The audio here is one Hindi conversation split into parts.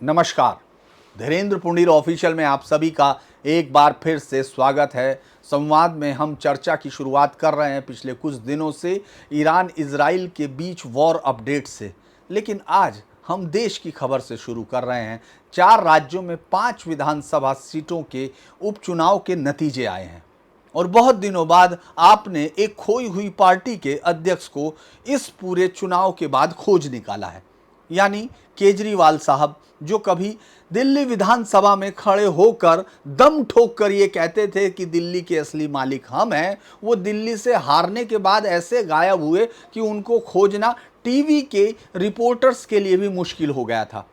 नमस्कार। धीरेन्द्र पुंडीर ऑफिशियल में आप सभी का एक बार फिर से स्वागत है। संवाद में हम चर्चा की शुरुआत कर रहे हैं पिछले कुछ दिनों से ईरान इजराइल के बीच वॉर अपडेट से, लेकिन आज हम देश की खबर से शुरू कर रहे हैं। 4 राज्यों में 5 विधानसभा सीटों के उपचुनाव के नतीजे आए हैं और बहुत दिनों बाद आपने एक खोई हुई पार्टी के अध्यक्ष को इस पूरे चुनाव के बाद खोज निकाला है, यानी केजरीवाल साहब, जो कभी दिल्ली विधानसभा में खड़े होकर दम ठोक कर ये कहते थे कि दिल्ली के असली मालिक हम हैं, वो दिल्ली से हारने के बाद ऐसे गायब हुए कि उनको खोजना टीवी के रिपोर्टर्स के लिए भी मुश्किल हो गया था।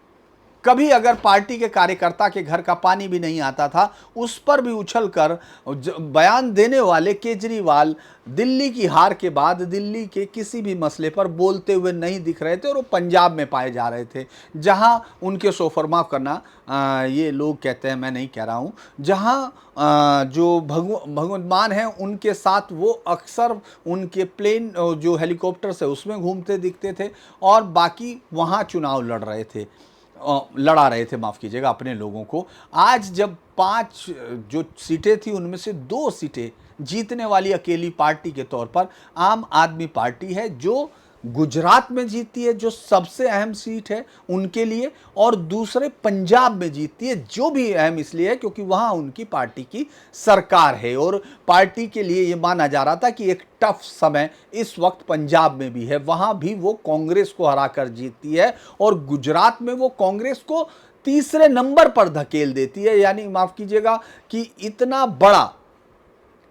कभी अगर पार्टी के कार्यकर्ता के घर का पानी भी नहीं आता था, उस पर भी उछलकर बयान देने वाले केजरीवाल दिल्ली की हार के बाद दिल्ली के किसी भी मसले पर बोलते हुए नहीं दिख रहे थे और वो पंजाब में पाए जा रहे थे, जहां उनके सोफरमाफ करना ये लोग कहते हैं, मैं नहीं कह रहा हूं, जहां जो भगवान हैं उनके साथ वो अक्सर उनके प्लेन जो हेलीकॉप्टर से उसमें घूमते दिखते थे और बाकी वहां चुनाव लड़ा रहे थे, माफ़ कीजिएगा, अपने लोगों को। आज जब 5 जो सीटें थी उनमें से 2 सीटें जीतने वाली अकेली पार्टी के तौर पर आम आदमी पार्टी है, जो गुजरात में जीतती है, जो सबसे अहम सीट है उनके लिए, और दूसरे पंजाब में जीतती है, जो भी अहम इसलिए है क्योंकि वहां उनकी पार्टी की सरकार है और पार्टी के लिए ये माना जा रहा था कि एक टफ समय इस वक्त पंजाब में भी है। वहां भी वो कांग्रेस को हराकर जीतती है और गुजरात में वो कांग्रेस को तीसरे नंबर पर धकेल देती है, यानी माफ कीजिएगा कि इतना बड़ा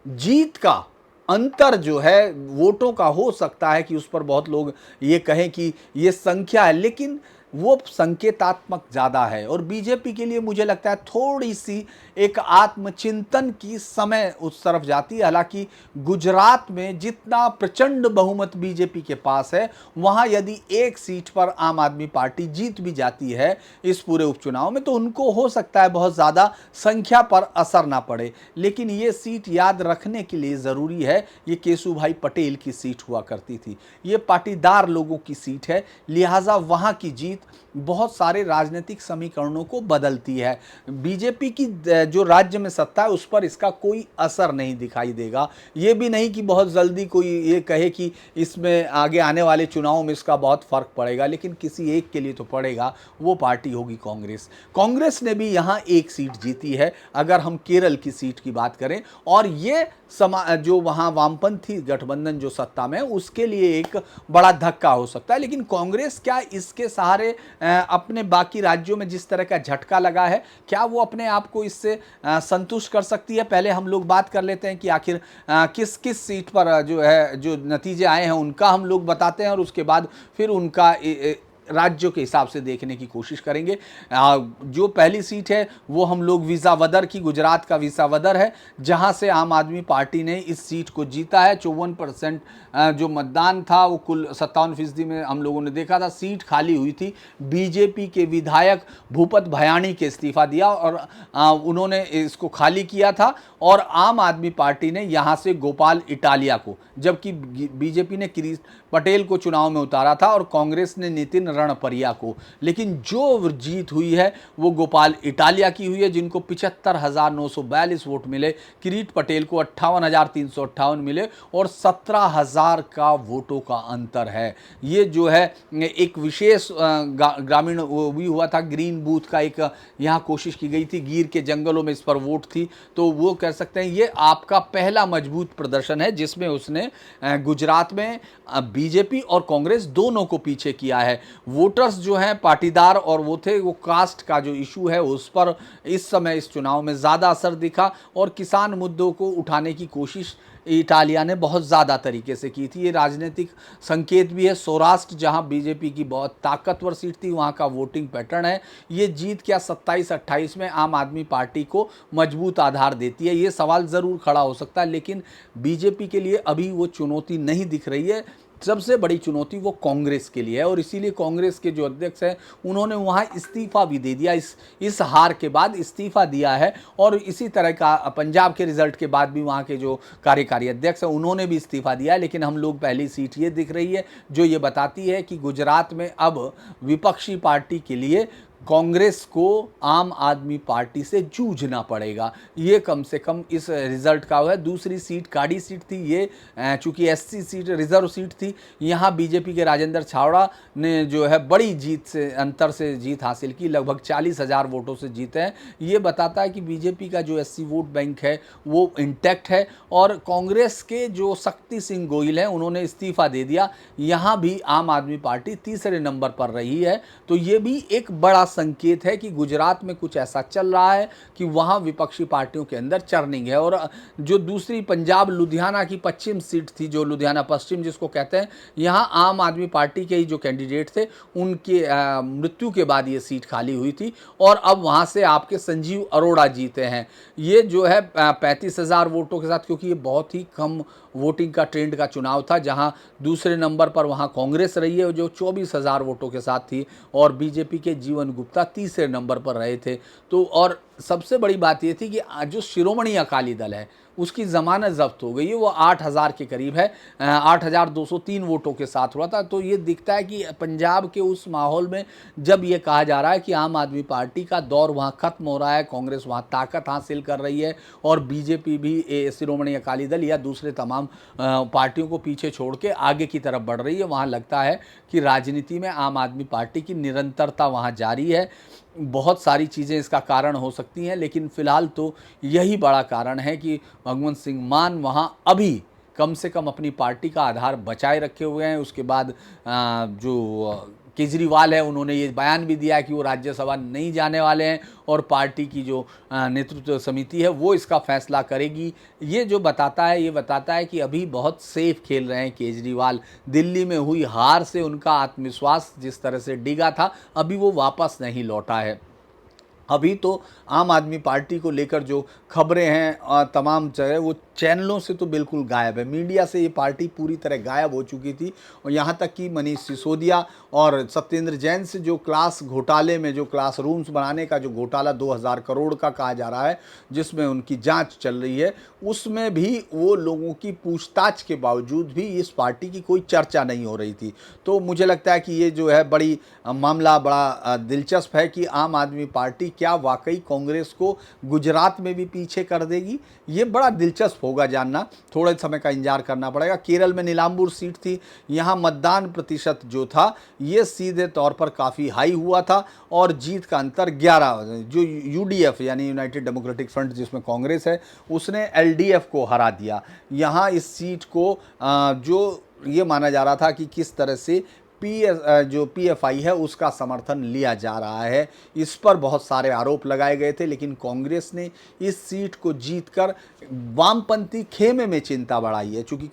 जीत का अंतर जो है वोटों का हो सकता है कि उस पर बहुत लोग ये कहें कि ये संख्या है, लेकिन वो संकेतात्मक ज़्यादा है और बीजेपी के लिए मुझे लगता है थोड़ी सी एक आत्मचिंतन की समय उस तरफ जाती है। हालांकि गुजरात में जितना प्रचंड बहुमत बीजेपी के पास है, वहां यदि एक सीट पर आम आदमी पार्टी जीत भी जाती है इस पूरे उपचुनाव में, तो उनको हो सकता है बहुत ज़्यादा संख्या पर असर ना पड़े, लेकिन ये सीट याद रखने के लिए ज़रूरी है, ये केशुभाई पटेल की सीट हुआ करती थी, ये पाटीदार लोगों की सीट है, लिहाजा वहां की जीत बहुत सारे राजनीतिक समीकरणों को बदलती है। बीजेपी की जो राज्य में सत्ता है उस पर इसका कोई असर नहीं दिखाई देगा। ये भी नहीं कि बहुत जल्दी कोई ये कहे कि इसमें आगे आने वाले चुनावों में इसका बहुत फर्क पड़ेगा, लेकिन किसी एक के लिए तो पड़ेगा, वो पार्टी होगी कांग्रेस। कांग्रेस ने भी यहाँ एक सीट जीती है अगर हम केरल की सीट की बात करें, और ये जो वहाँ वामपंथी गठबंधन जो सत्ता में है उसके लिए एक बड़ा धक्का हो सकता है। लेकिन कांग्रेस क्या इसके सहारे अपने बाकी राज्यों में जिस तरह का झटका लगा है, क्या वो अपने आप को इससे संतुष्ट कर सकती है? पहले हम लोग बात कर लेते हैं कि आखिर किस किस सीट पर जो है जो नतीजे आए हैं उनका हम लोग बताते हैं और उसके बाद फिर उनका राज्यों के हिसाब से देखने की कोशिश करेंगे। जो पहली सीट है वो हम लोग विसावदर की, गुजरात का विसावदर है, जहां से आम आदमी पार्टी ने इस सीट को जीता है। 54% जो मतदान था वो कुल 57% में हम लोगों ने देखा था। सीट खाली हुई थी, बीजेपी के विधायक भूपत भयाणी के इस्तीफा दिया और उन्होंने इसको खाली किया था, और आम आदमी पार्टी ने यहां से गोपाल इटालिया को, जबकि बीजेपी ने किरीट पटेल को चुनाव में उतारा था और कांग्रेस ने नितिन रणपरिया को। लेकिन जो जीत हुई है वो गोपाल इटालिया की हुई है, जिनको 75,942 वोट मिले। किरीट पटेल को 58,358 मिले और 17,000 का वोटों का अंतर है। ये जो है एक विशेष ग्रामीण भी हुआ था, ग्रीन बूथ का एक यहाँ कोशिश की गई थी, गिर के जंगलों में इस पर वोट थी, तो वो कह सकते हैं ये आपका पहला मजबूत प्रदर्शन है जिसमें उसने गुजरात में बीजेपी और कांग्रेस दोनों को पीछे किया है। वोटर्स जो हैं पाटीदार और वो थे, वो कास्ट का जो इशू है उस पर इस समय इस चुनाव में ज़्यादा असर दिखा और किसान मुद्दों को उठाने की कोशिश इटालिया ने बहुत ज़्यादा तरीके से की थी। ये राजनीतिक संकेत भी है। सौराष्ट्र जहां बीजेपी की बहुत ताकतवर सीट थी वहां का वोटिंग पैटर्न है। ये जीत क्या 27-28 में आम आदमी पार्टी को मजबूत आधार देती है, ये सवाल ज़रूर खड़ा हो सकता है, लेकिन बीजेपी के लिए अभी वो चुनौती नहीं दिख रही है। सबसे बड़ी चुनौती वो कांग्रेस के लिए है और इसीलिए कांग्रेस के जो अध्यक्ष हैं उन्होंने वहां इस्तीफा भी दे दिया। इस हार के बाद इस्तीफा दिया है और इसी तरह का पंजाब के रिजल्ट के बाद भी वहां के जो कार्यकारी अध्यक्ष हैं उन्होंने भी इस्तीफा दिया है। लेकिन हम लोग पहली सीट ये दिख रही है जो ये बताती है कि गुजरात में अब विपक्षी पार्टी के लिए कांग्रेस को आम आदमी पार्टी से जूझना पड़ेगा। ये कम से कम इस रिजल्ट का है। दूसरी सीट काड़ी सीट थी, ये चूंकि एससी सीट रिजर्व सीट थी, यहाँ बीजेपी के राजेंद्र छावड़ा ने जो है बड़ी जीत से अंतर से जीत हासिल की, लगभग 40,000 वोटों से जीते हैं। ये बताता है कि बीजेपी का जो एससी वोट बैंक है वो इंटैक्ट है। और कांग्रेस के जो शक्ति सिंह गोयल हैं उन्होंने इस्तीफा दे दिया। यहाँ भी आम आदमी पार्टी तीसरे नंबर पर रही है। तो ये भी एक बड़ा संकेत है कि गुजरात में कुछ ऐसा चल रहा है कि वहाँ विपक्षी पार्टियों के अंदर चर्निंग है। और जो दूसरी पंजाब लुधियाना की पश्चिम सीट थी, जो लुधियाना पश्चिम जिसको कहते हैं, यहाँ आम आदमी पार्टी के ही जो कैंडिडेट थे उनके मृत्यु के बाद ये सीट खाली हुई थी और अब वहाँ से आपके संजीव अरोड़ा जीते हैं। ये जो है 35,000 वोटों के साथ, क्योंकि ये बहुत ही कम वोटिंग का ट्रेंड का चुनाव था, जहां दूसरे नंबर पर वहां कांग्रेस रही है जो 24,000 वोटों के साथ थी और बीजेपी के जीवन गुप्ता तीसरे नंबर पर रहे थे। तो और सबसे बड़ी बात ये थी कि जो शिरोमणि अकाली दल है उसकी ज़मानत जब्त हो गई है, वो 8,000 के करीब है, 8,203 वोटों के साथ हुआ था। तो ये दिखता है कि पंजाब के उस माहौल में जब ये कहा जा रहा है कि आम आदमी पार्टी का दौर वहाँ ख़त्म हो रहा है, कांग्रेस वहाँ ताकत हासिल कर रही है और बीजेपी भी शिरोमणि अकाली दल या दूसरे तमाम पार्टियों को पीछे छोड़ के आगे की तरफ बढ़ रही है, वहाँ लगता है कि राजनीति में आम आदमी पार्टी की निरंतरता वहाँ जारी है। बहुत सारी चीज़ें इसका कारण हो सकती हैं, लेकिन फ़िलहाल तो यही बड़ा कारण है कि भगवंत सिंह मान वहाँ अभी कम से कम अपनी पार्टी का आधार बचाए रखे हुए हैं। उसके बाद जो केजरीवाल है उन्होंने ये बयान भी दिया कि वो राज्यसभा नहीं जाने वाले हैं और पार्टी की जो नेतृत्व समिति है वो इसका फैसला करेगी। ये जो बताता है, ये बताता है कि अभी बहुत सेफ खेल रहे हैं केजरीवाल। दिल्ली में हुई हार से उनका आत्मविश्वास जिस तरह से डिगा था, अभी वो वापस नहीं लौटा है। अभी तो आम आदमी पार्टी को लेकर जो खबरें हैं तमाम जगह, वो चैनलों से तो बिल्कुल गायब है। मीडिया से ये पार्टी पूरी तरह गायब हो चुकी थी और यहाँ तक कि मनीष सिसोदिया और सत्येंद्र जैन से जो क्लास घोटाले में, जो क्लास रूम्स बनाने का जो घोटाला 2,000 करोड़ का कहा जा रहा है, जिसमें उनकी जांच चल रही है, उसमें भी वो लोगों की पूछताछ के बावजूद भी इस पार्टी की कोई चर्चा नहीं हो रही थी। तो मुझे लगता है कि ये जो है बड़ी मामला बड़ा दिलचस्प है कि आम आदमी पार्टी क्या वाकई कांग्रेस को गुजरात में भी पीछे कर देगी। ये बड़ा दिलचस्प होगा जानना, थोड़े समय का इंतजार करना पड़ेगा। केरल में नीलांबूर सीट थी, यहाँ मतदान प्रतिशत जो था ये सीधे तौर पर काफ़ी हाई हुआ था और जीत का अंतर 11, जो यूडीएफ यानी यूनाइटेड डेमोक्रेटिक फ्रंट जिसमें कांग्रेस है, उसने एलडीएफ को हरा दिया। यहाँ इस सीट को जो ये माना जा रहा था कि किस तरह से जो पीएफआई है उसका समर्थन लिया जा रहा है, इस पर बहुत सारे आरोप लगाए गए थे, लेकिन कांग्रेस ने इस सीट को जीतकर वामपंथी खेमे में चिंता बढ़ाई है। चूँकि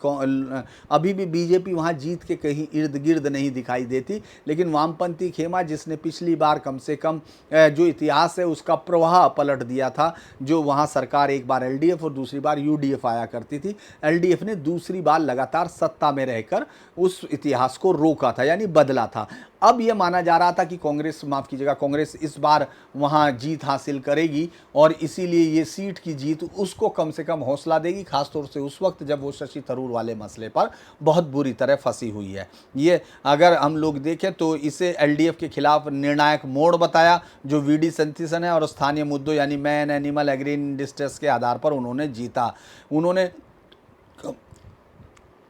अभी भी बीजेपी वहाँ जीत के कहीं इर्द गिर्द नहीं दिखाई देती, लेकिन वामपंथी खेमा जिसने पिछली बार कम से कम जो इतिहास है उसका प्रवाह पलट दिया था, जो वहाँ सरकार एक बार एलडीएफ और दूसरी बार यूडीएफ आया करती थी, एलडीएफ ने दूसरी बार लगातार सत्ता में रहकर उस इतिहास को रोका था, यानी बदला था। अब यह माना जा रहा था कि कांग्रेस, माफ़ कीजिएगा, कांग्रेस इस बार वहाँ जीत हासिल करेगी और इसीलिए ये सीट की जीत उसको कम से कम हौसला देगी, खासतौर से उस वक्त जब वो शशि थरूर वाले मसले पर बहुत बुरी तरह फंसी हुई है। ये अगर हम लोग देखें तो इसे एलडीएफ के खिलाफ निर्णायक मोड़ बताया, जो वीडी सतीशन है, और स्थानीय मुद्दों यानी मैन, एनिमल, एग्री डिस्ट्रेस के आधार पर उन्होंने जीता। उन्होंने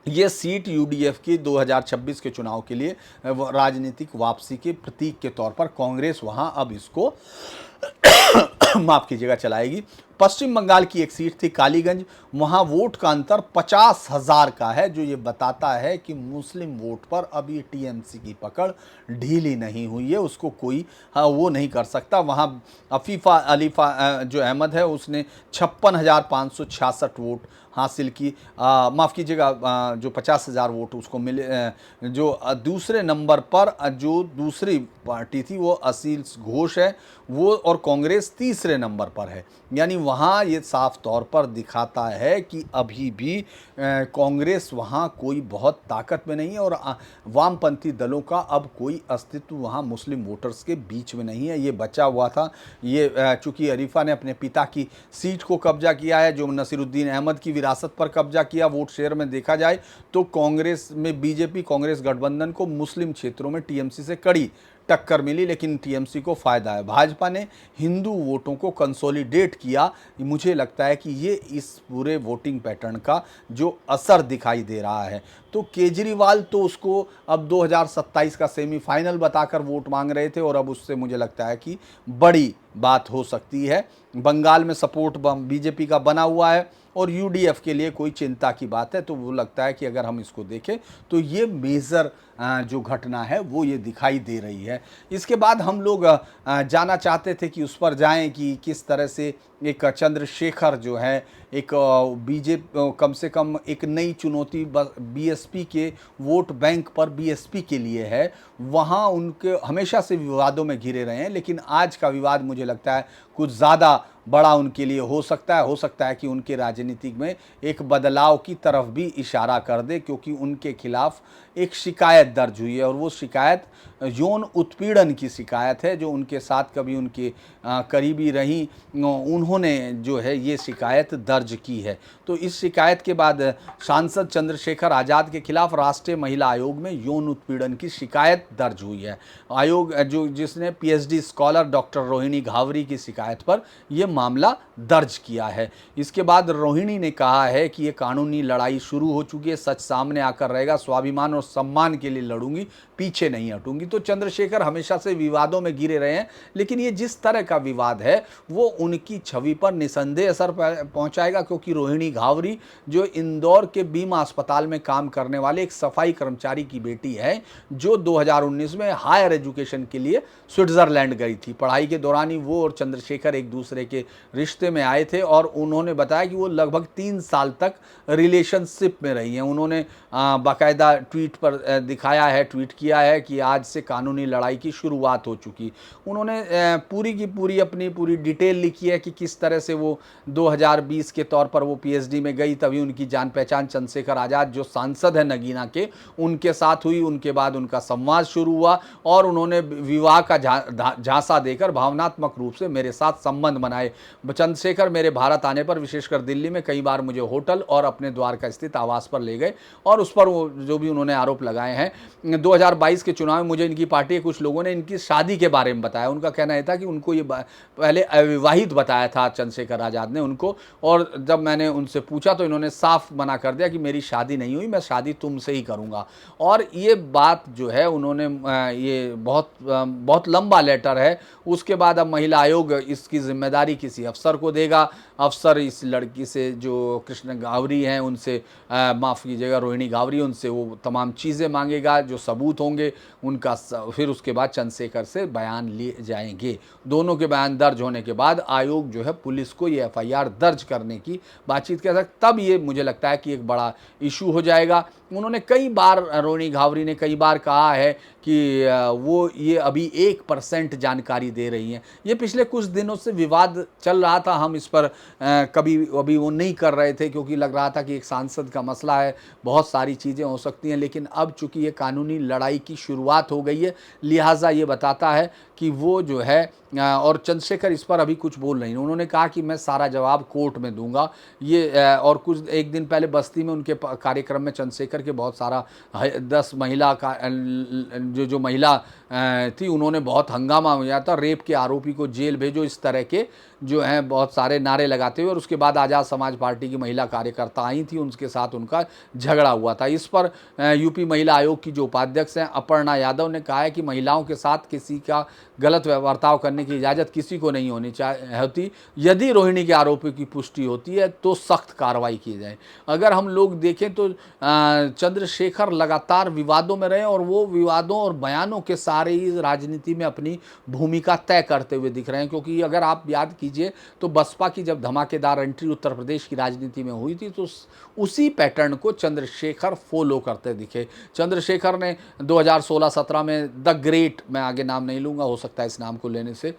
ये सीट यूडीएफ की 2026 के चुनाव के लिए राजनीतिक वापसी के प्रतीक के तौर पर कांग्रेस वहां अब इसको माफ कीजिएगा चलाएगी। पश्चिम बंगाल की एक सीट थी कालीगंज, वहां वोट का अंतर 50,000 का है, जो ये बताता है कि मुस्लिम वोट पर अभी टीएमसी की पकड़ ढीली नहीं हुई है, उसको कोई वो नहीं कर सकता। वहां अफीफा अलीफा जो अहमद है उसने 56,566 वोट हासिल की, माफ़ कीजिएगा जो 50,000 वोट उसको मिले। जो दूसरे नंबर पर जो दूसरी पार्टी थी वो असील घोष है, वो और कांग्रेस तीसरे नंबर पर है। यानी वहाँ ये साफ तौर पर दिखाता है कि अभी भी कांग्रेस वहाँ कोई बहुत ताकत में नहीं है और वामपंथी दलों का अब कोई अस्तित्व वहाँ मुस्लिम वोटर्स के बीच में नहीं है। ये बचा हुआ था। ये चूँकि अरीफा ने अपने पिता की सीट को कब्जा किया है, जो नसीरुद्दीन अहमद की विरासत पर कब्जा किया, वोट शेयर में देखा जाए तो कांग्रेस में बीजेपी कांग्रेस गठबंधन को मुस्लिम क्षेत्रों में टीएमसी से कड़ी टक्कर मिली, लेकिन टीएमसी को फ़ायदा है। भाजपा ने हिंदू वोटों को कंसोलिडेट किया। मुझे लगता है कि ये इस पूरे वोटिंग पैटर्न का जो असर दिखाई दे रहा है। तो केजरीवाल तो उसको अब 2027 का सेमीफाइनल बताकर वोट मांग रहे थे, और अब उससे मुझे लगता है कि बड़ी बात हो सकती है। बंगाल में सपोर्ट बीजेपी का बना हुआ है, और यूडीएफ के लिए कोई चिंता की बात है। तो वो लगता है कि अगर हम इसको देखें तो ये मेजर जो घटना है वो ये दिखाई दे रही है। इसके बाद हम लोग जाना चाहते थे कि उस पर जाएं कि किस तरह से एक चंद्रशेखर जो है एक बीजेपी कम से कम एक नई चुनौती बीएसपी के वोट बैंक पर बीएसपी के लिए है। वहाँ उनके हमेशा से विवादों में घिरे रहे हैं, लेकिन आज का विवाद मुझे लगता है कुछ ज़्यादा बड़ा उनके लिए हो सकता है कि उनके राजनीतिक में एक बदलाव की तरफ भी इशारा कर दे, क्योंकि उनके खिलाफ एक शिकायत दर्ज हुई है, और वो शिकायत यौन उत्पीड़न की शिकायत है। जो उनके साथ कभी उनके करीबी रही, उन्होंने जो है ये शिकायत दर्ज की है। तो इस शिकायत के बाद सांसद चंद्रशेखर आज़ाद के खिलाफ राष्ट्रीय महिला आयोग में यौन उत्पीड़न की शिकायत दर्ज हुई है। आयोग जिसने PhD scholar doctor Rohini Ghavri की शिकायत पर यह मामला दर्ज किया है। इसके बाद रोहिणी ने कहा है कि ये कानूनी लड़ाई शुरू हो चुकी है, सच सामने आकर रहेगा, स्वाभिमान और सम्मान के लिए लड़ूंगी, पीछे नहीं हटूंगी। तो चंद्रशेखर हमेशा से विवादों में घिरे रहे हैं, लेकिन ये जिस तरह का विवाद है वो उनकी छवि पर निसंदेह असर पहुंचाएगा, क्योंकि रोहिणी घावरी जो इंदौर के बीमा अस्पताल में काम करने वाले एक सफाई कर्मचारी की बेटी है, जो 2019 में हायर एजुकेशन के लिए स्विट्जरलैंड गई थी। पढ़ाई के दौरान ही वो और चंद्रशेखर एक दूसरे के रिश्ते में आए थे, और उन्होंने बताया कि वो लगभग 3 साल तक रिलेशनशिप में रही हैं। उन्होंने बाकायदा ट्वीट पर दिखाया है, ट्वीट किया है कि आज से कानूनी लड़ाई की शुरुआत हो चुकी। उन्होंने पूरी की पूरी अपनी पूरी डिटेल लिखी है कि किस तरह से वो 2020 के तौर पर वो पीएचडी में गई, तभी उनकी जान पहचान चंद्रशेखर आज़ाद जो सांसद है नगीना के, उनके साथ हुई। उनके बाद उनका संवाद शुरू हुआ, और उन्होंने विवाह का झांसा देकर भावनात्मक रूप से मेरे साथ संबंध बनाए। चंद्रशेखर मेरे भारत आने पर विशेषकर दिल्ली में कई बार मुझे होटल और अपने द्वारका स्थित आवास पर ले गए, और उस पर वो जो भी उन्होंने आरोप लगाए हैं। 2022 के चुनाव में मुझे इनकी पार्टी के कुछ लोगों ने इनकी शादी के बारे में बताया। उनका कहना यह था कि उनको ये पहले अविवाहित बताया था चंद्रशेखर आज़ाद ने उनको, और जब मैंने उनसे पूछा तो इन्होंने साफ मना कर दिया कि मेरी शादी नहीं हुई, मैं शादी तुमसे ही करूँगा। और ये बात जो है उन्होंने ये बहुत लंबा लेटर है। उसके बाद अब महिला आयोग इसकी जिम्मेदारी किसी अफसर को देगा। अफसर इस लड़की से जो कृष्ण घावरी हैं उनसे माफ़ कीजिएगा रोहिणी घावरी, उनसे वो तमाम चीज़ें मांगेगा, जो सबूत होंगे उनका फिर उसके बाद चंद्रशेखर से बयान लिए जाएंगे। दोनों के बयान दर्ज होने के बाद आयोग जो है पुलिस को ये एफआईआर दर्ज करने की बातचीत कर सकता, तब ये मुझे लगता है कि एक बड़ा इशू हो जाएगा। उन्होंने कई बार, रोहिणी घावरी ने कई बार कहा है कि वो ये अभी 1% जानकारी दे रही हैं। ये पिछले कुछ दिनों से विवाद चल रहा था, हम इस पर कभी अभी वो नहीं कर रहे थे, क्योंकि लग रहा था कि एक सांसद का मसला है, बहुत सारी चीज़ें हो सकती हैं। लेकिन अब चूंकि ये कानूनी लड़ाई की शुरुआत हो गई है, लिहाजा ये बताता है कि वो जो है, और चंद्रशेखर इस पर अभी कुछ बोल नहीं। उन्होंने कहा कि मैं सारा जवाब कोर्ट में दूंगा। ये और कुछ एक दिन पहले बस्ती में उनके कार्यक्रम में चंद्रशेखर के बहुत सारा 10 महिला का जो महिला थी, उन्होंने बहुत हंगामा किया था, रेप के आरोपी को जेल भेजो, इस तरह के जो हैं बहुत सारे नारे लगाते हुए। और उसके बाद आज़ाद समाज पार्टी की महिला कार्यकर्ता आई थी, उनके साथ उनका झगड़ा हुआ था। इस पर यूपी महिला आयोग की जो उपाध्यक्ष हैं अपर्णा यादव ने कहा है कि महिलाओं के साथ किसी का गलत बर्ताव करने की इजाज़त किसी को नहीं होनी होती। यदि रोहिणी के आरोपों की पुष्टि होती है तो सख्त कार्रवाई की जाए। अगर हम लोग देखें तो चंद्रशेखर लगातार विवादों में रहे, और वो विवादों और बयानों के सारे ही राजनीति में अपनी भूमिका तय करते हुए दिख रहे हैं। क्योंकि अगर आप याद कीजिए तो बसपा की जब धमाकेदार एंट्री उत्तर प्रदेश की राजनीति में हुई थी, तो उसी पैटर्न को चंद्रशेखर फॉलो करते दिखे। चंद्रशेखर ने 2016-17 में द ग्रेट, मैं आगे नाम नहीं लूँगा, हो सकता है इस नाम को लेने से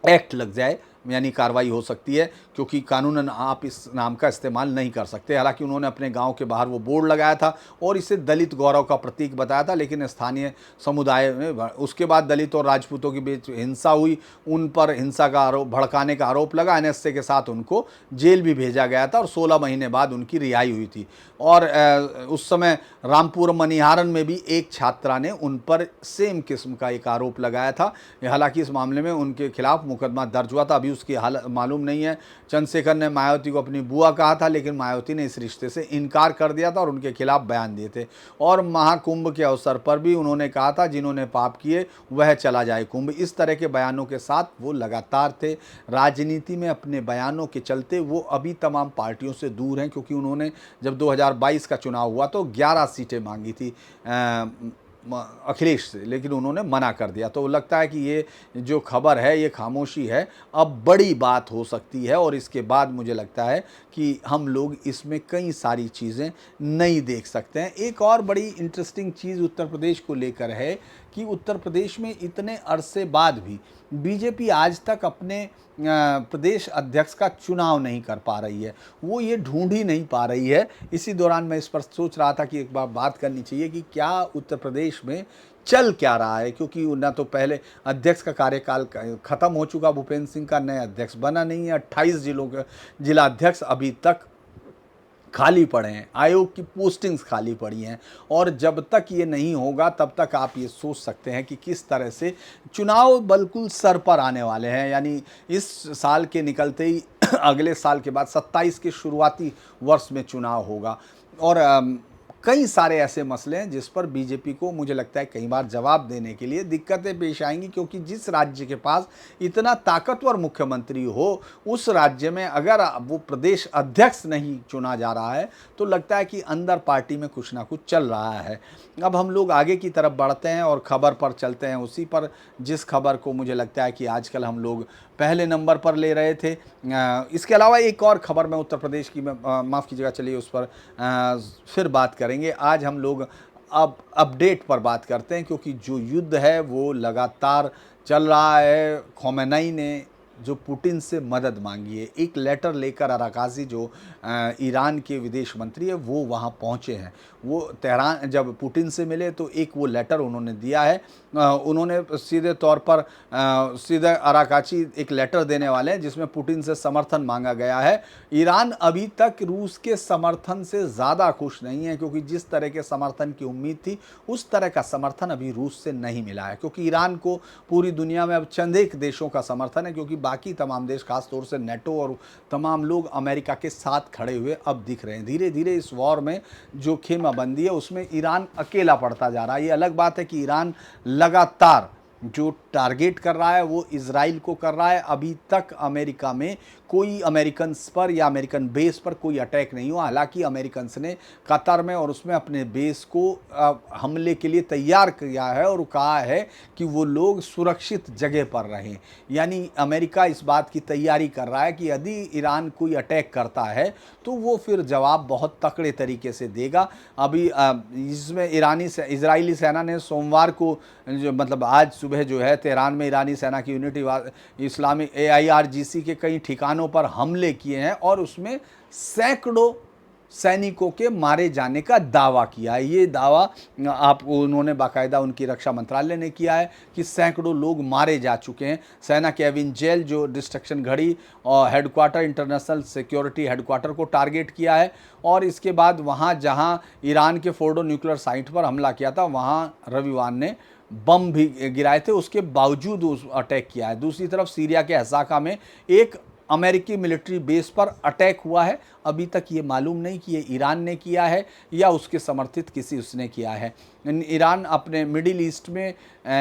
एक्ट लग जाए, यानी कार्रवाई हो सकती है, क्योंकि कानूनन आप इस नाम का इस्तेमाल नहीं कर सकते। हालांकि उन्होंने अपने गांव के बाहर वो बोर्ड लगाया था और इसे दलित गौरव का प्रतीक बताया था, लेकिन स्थानीय समुदाय में उसके बाद दलित और राजपूतों के बीच हिंसा हुई, उन पर हिंसा का आरोप, भड़काने का आरोप लगा। एनएसए के साथ उनको जेल भी भेजा गया था और 16 महीने बाद उनकी रिहाई हुई थी। और उस समय रामपुर मनिहारन में भी एक छात्रा ने उन पर सेम किस्म का एक आरोप लगाया था। हालांकि इस मामले में उनके खिलाफ मुकदमा दर्ज हुआ था, अभी उसकी हालत मालूम नहीं है। चंद्रशेखर ने मायावती को अपनी बुआ कहा था, लेकिन मायावती ने इस रिश्ते से इनकार कर दिया था और उनके खिलाफ बयान दिए थे। और महाकुंभ के अवसर पर भी उन्होंने कहा था, जिन्होंने पाप किए वह चला जाए कुंभ। इस तरह के बयानों के साथ वो लगातार थे राजनीति में। अपने बयानों के चलते वो अभी तमाम पार्टियों से दूर हैं, क्योंकि उन्होंने जब 2022 का चुनाव हुआ तो 11 सीटें मांगी थी अखिलेश से, लेकिन उन्होंने मना कर दिया। तो लगता है कि ये जो खबर है, ये खामोशी है, अब बड़ी बात हो सकती है और इसके बाद मुझे लगता है कि हम लोग इसमें कई सारी चीज़ें नहीं देख सकते हैं। एक और बड़ी इंटरेस्टिंग चीज़ उत्तर प्रदेश को लेकर है कि उत्तर प्रदेश में इतने अरसे बाद भी बीजेपी आज तक अपने प्रदेश अध्यक्ष का चुनाव नहीं कर पा रही है, वो ये ढूंढ ही नहीं पा रही है। इसी दौरान मैं इस पर सोच रहा था कि एक बार बात करनी चाहिए कि क्या उत्तर प्रदेश में चल क्या रहा है, क्योंकि ना तो पहले अध्यक्ष का कार्यकाल खत्म हो चुका भूपेंद्र सिंह का, नए अध्यक्ष बना नहीं है, 28 जिलों के जिला अध्यक्ष अभी तक खाली पड़े हैं, आयोग की पोस्टिंग्स खाली पड़ी हैं। और जब तक ये नहीं होगा तब तक आप ये सोच सकते हैं कि किस तरह से चुनाव बिल्कुल सर पर आने वाले हैं। यानी इस साल के निकलते ही अगले साल के बाद 27 के शुरुआती वर्ष में चुनाव होगा और कई सारे ऐसे मसले हैं जिस पर बीजेपी को मुझे लगता है कई बार जवाब देने के लिए दिक्कतें पेश आएंगी, क्योंकि जिस राज्य के पास इतना ताकतवर मुख्यमंत्री हो उस राज्य में अगर वो प्रदेश अध्यक्ष नहीं चुना जा रहा है तो लगता है कि अंदर पार्टी में कुछ ना कुछ चल रहा है। अब हम लोग आगे की तरफ बढ़ते हैं और खबर पर चलते हैं, उसी पर जिस खबर को मुझे लगता है कि आजकल हम लोग पहले नंबर पर ले रहे थे। इसके अलावा एक और खबर मैं उत्तर प्रदेश की, माफ़ कीजिएगा, चलिए उस पर फिर बात करेंगे। आज हम लोग अब अपडेट पर बात करते हैं, क्योंकि जो युद्ध है वो लगातार चल रहा है। खोमेनी ने जो पुतिन से मदद मांगी है, एक लेटर लेकर अराकाजी जो ईरान के विदेश मंत्री है वो वहाँ पहुँचे हैं। वो तेहरान जब पुतिन से मिले तो एक वो लेटर उन्होंने दिया है। उन्होंने सीधे तौर पर सीधे अराकाची एक लेटर देने वाले हैं जिसमें पुतिन से समर्थन मांगा गया है। ईरान अभी तक रूस के समर्थन से ज़्यादा खुश नहीं है, क्योंकि जिस तरह के समर्थन की उम्मीद थी उस तरह का समर्थन अभी रूस से नहीं मिला है। क्योंकि ईरान को पूरी दुनिया में अब चंद एक देशों का समर्थन है, क्योंकि बाकी तमाम देश, खासतौर से नेटो और तमाम लोग अमेरिका के साथ खड़े हुए अब दिख रहे हैं। धीरे धीरे इस वॉर में जो खेमाबंदी है उसमें ईरान अकेला पड़ता जा रहा है। ये अलग बात है कि ईरान लगातार जो टारगेट कर रहा है वो इजराइल को कर रहा है। अभी तक अमेरिका में कोई अमेरिकन्स पर या अमेरिकन बेस पर कोई अटैक नहीं हुआ। हालांकि अमेरिकन्स ने कतर में और उसमें अपने बेस को हमले के लिए तैयार किया है और कहा है कि वो लोग सुरक्षित जगह पर रहें। यानी अमेरिका इस बात की तैयारी कर रहा है कि यदि ईरान कोई अटैक करता है तो वो फिर जवाब बहुत तकड़े तरीके से देगा। अभी इसमें इजरायली सेना ने सोमवार को जो मतलब आज सुबह जो है तेहरान में ईरानी सेना की यूनिटी इस्लामिक AIRGC के कई ठिकानों पर हमले किए हैं और उसमें सैकड़ों सैनिकों के मारे जाने का दावा किया है। ये दावा उन्होंने बाकायदा उनकी रक्षा मंत्रालय ने किया है कि सैकड़ों लोग मारे जा चुके हैं। सेना के एविंजेल जो डिस्ट्रक्शन घड़ी और हेडक्वार्टर, इंटरनेशनल सिक्योरिटी हेडक्वार्टर को टारगेट किया है और इसके बाद वहाँ जहाँ ईरान के फोर्डो न्यूक्लियर साइट पर हमला किया था वहाँ रविवार ने बम भी गिराए थे, उसके बावजूद उस अटैक किया है। दूसरी तरफ सीरिया के हसाका में एक अमेरिकी मिलिट्री बेस पर अटैक हुआ है। अभी तक ये मालूम नहीं कि ये ईरान ने किया है या उसके समर्थित किसी उसने किया है। ईरान अपने मिडिल ईस्ट में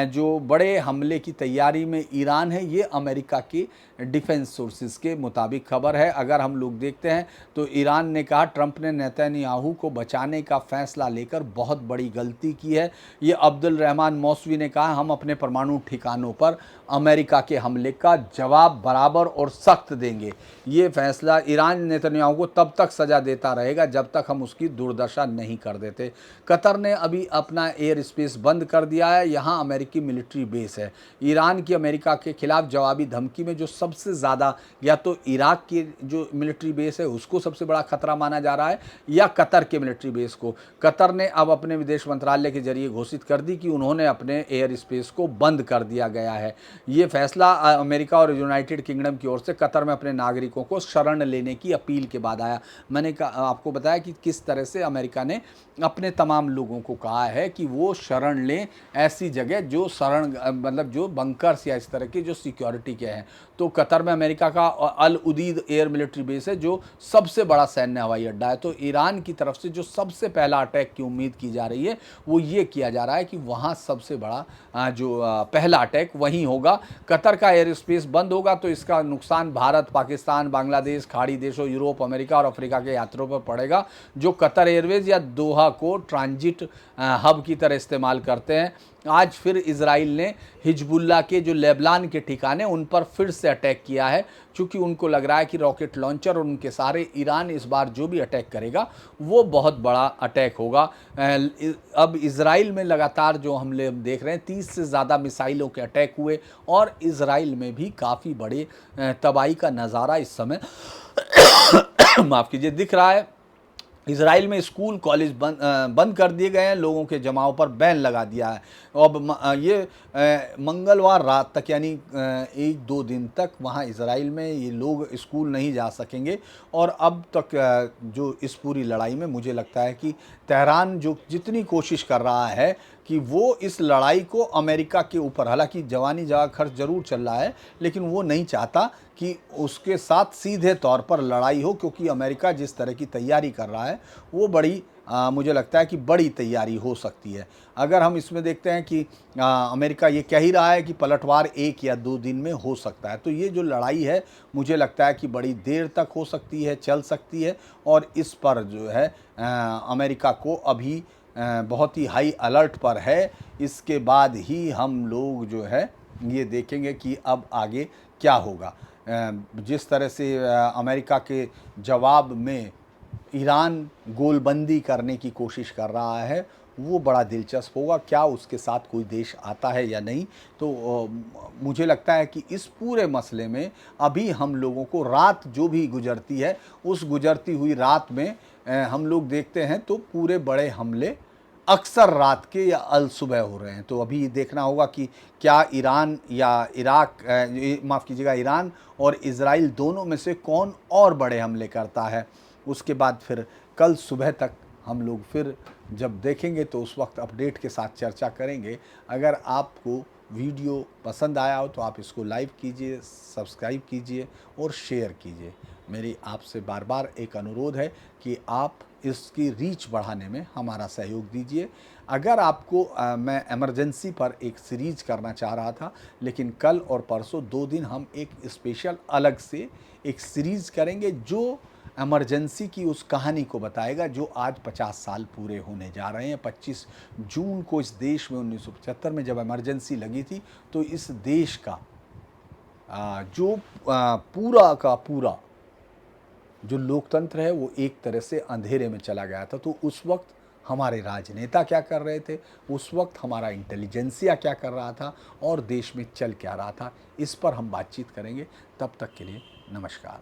जो बड़े हमले की तैयारी में ईरान है, ये अमेरिका की डिफेंस सोर्सेज के मुताबिक खबर है। अगर हम लोग देखते हैं तो ईरान ने कहा ट्रंप ने नेतन्याहू को बचाने का फैसला लेकर बहुत बड़ी गलती की है। ये अब्दुल रहमान मौसवी ने कहा हम अपने परमाणु ठिकानों पर अमेरिका के हमले का जवाब बराबर और सख्त देंगे। ये फैसला ईरान नेतन्याहू को तब तक सज़ा देता रहेगा जब तक हम उसकी दुर्दशा नहीं कर देते। कतर ने अभी अपना एयर स्पेस बंद कर दिया है, यहाँ अमेरिकी मिलिट्री बेस है। ईरान की अमेरिका के खिलाफ जवाबी धमकी में जो सबसे ज़्यादा या तो इराक की जो मिलिट्री बेस है उसको सबसे बड़ा खतरा माना जा रहा है, या कतर के मिलिट्री बेस को। कतर ने अब अपने विदेश मंत्रालय के जरिए घोषित कर दी कि उन्होंने अपने एयर स्पेस को बंद कर दिया गया है। ये फैसला अमेरिका और यूनाइटेड किंगडम की ओर से कतर में अपने नागरिकों को शरण लेने की अपील के बाद आया। मैंने आपको बताया कि किस तरह से अमेरिका ने अपने तमाम लोगों को कहा है कि वो शरण लें ऐसी जगह जो शरण मतलब जो बंकर्स या इस तरह की जो सिक्योरिटी के हैं। तो कतर में अमेरिका का अल उदीद एयर मिलिट्री बेस है जो सबसे बड़ा सैन्य हवाई अड्डा है। तो ईरान की तरफ से जो सबसे पहला अटैक की उम्मीद की जा रही है वो ये किया जा रहा है कि वहाँ सबसे बड़ा जो पहला अटैक वहीं होगा। कतर का एयर स्पेस बंद होगा तो इसका नुकसान भारत, पाकिस्तान, बांग्लादेश, खाड़ी देशों, यूरोप, अमेरिका और अफ्रीका के यात्रियों पर पड़ेगा जो कतर एयरवेज या दोहा को ट्रांजिट हब की तरह इस्तेमाल करते हैं। आज फिर इजराइल ने हिजबुल्ला के जो लेबनान के ठिकाने उन पर फिर से अटैक किया है, क्योंकि उनको लग रहा है कि रॉकेट लॉन्चर और उनके सहारे ईरान इस बार जो भी अटैक करेगा वो बहुत बड़ा अटैक होगा। अब इजराइल में लगातार जो हमले हम देख रहे हैं, 30 से ज़्यादा मिसाइलों के अटैक हुए और इजराइल में भी काफ़ी बड़े तबाही का नज़ारा इस समय माफ़ कीजिए दिख रहा है। इजराइल में स्कूल कॉलेज बंद कर दिए गए हैं, लोगों के जमाव पर बैन लगा दिया है। अब ये मंगलवार रात तक यानी 1-2 दिन तक वहाँ इजराइल में ये लोग स्कूल नहीं जा सकेंगे। और अब तक जो इस पूरी लड़ाई में मुझे लगता है कि तेहरान जो जितनी कोशिश कर रहा है कि वो इस लड़ाई को अमेरिका के ऊपर, हालांकि जवानी जगह खर्च जरूर चल रहा है, लेकिन वो नहीं चाहता कि उसके साथ सीधे तौर पर लड़ाई हो, क्योंकि अमेरिका जिस तरह की तैयारी कर रहा है वो बड़ी मुझे लगता है कि बड़ी तैयारी हो सकती है। अगर हम इसमें देखते हैं कि अमेरिका ये कह ही रहा है कि पलटवार 1 या 2 दिन में हो सकता है, तो ये जो लड़ाई है मुझे लगता है कि बड़ी देर तक हो सकती है, चल सकती है। और इस पर जो है अमेरिका को अभी बहुत ही हाई अलर्ट पर है। इसके बाद ही हम लोग जो है ये देखेंगे कि अब आगे क्या होगा। जिस तरह से अमेरिका के जवाब में ईरान गोलबंदी करने की कोशिश कर रहा है वो बड़ा दिलचस्प होगा। क्या उसके साथ कोई देश आता है या नहीं, तो मुझे लगता है कि इस पूरे मसले में अभी हम लोगों को रात जो भी गुजरती है उस गुजरती हुई रात में हम लोग देखते हैं तो पूरे बड़े हमले अक्सर रात के या अल सुबह हो रहे हैं। तो अभी देखना होगा कि क्या ईरान या इराक माफ़ कीजिएगा ईरान और इजराइल दोनों में से कौन और बड़े हमले करता है। उसके बाद फिर कल सुबह तक हम लोग फिर जब देखेंगे तो उस वक्त अपडेट के साथ चर्चा करेंगे। अगर आपको वीडियो पसंद आया हो तो आप इसको लाइक कीजिए, सब्सक्राइब कीजिए और शेयर कीजिए। मेरी आपसे बार बार एक अनुरोध है कि आप इसकी रीच बढ़ाने में हमारा सहयोग दीजिए। अगर आपको मैं इमरजेंसी पर एक सीरीज करना चाह रहा था, लेकिन कल और परसों 2 दिन हम एक स्पेशल अलग से एक सीरीज करेंगे जो इमरजेंसी की उस कहानी को बताएगा जो आज 50 साल पूरे होने जा रहे हैं। 25 जून को इस देश में 1975 में जब इमरजेंसी लगी थी तो इस देश का जो पूरा का पूरा जो लोकतंत्र है वो एक तरह से अंधेरे में चला गया था। तो उस वक्त हमारे राजनेता क्या कर रहे थे, उस वक्त हमारा इंटेलिजेंसिया क्या कर रहा था और देश में चल क्या रहा था, इस पर हम बातचीत करेंगे। तब तक के लिए नमस्कार।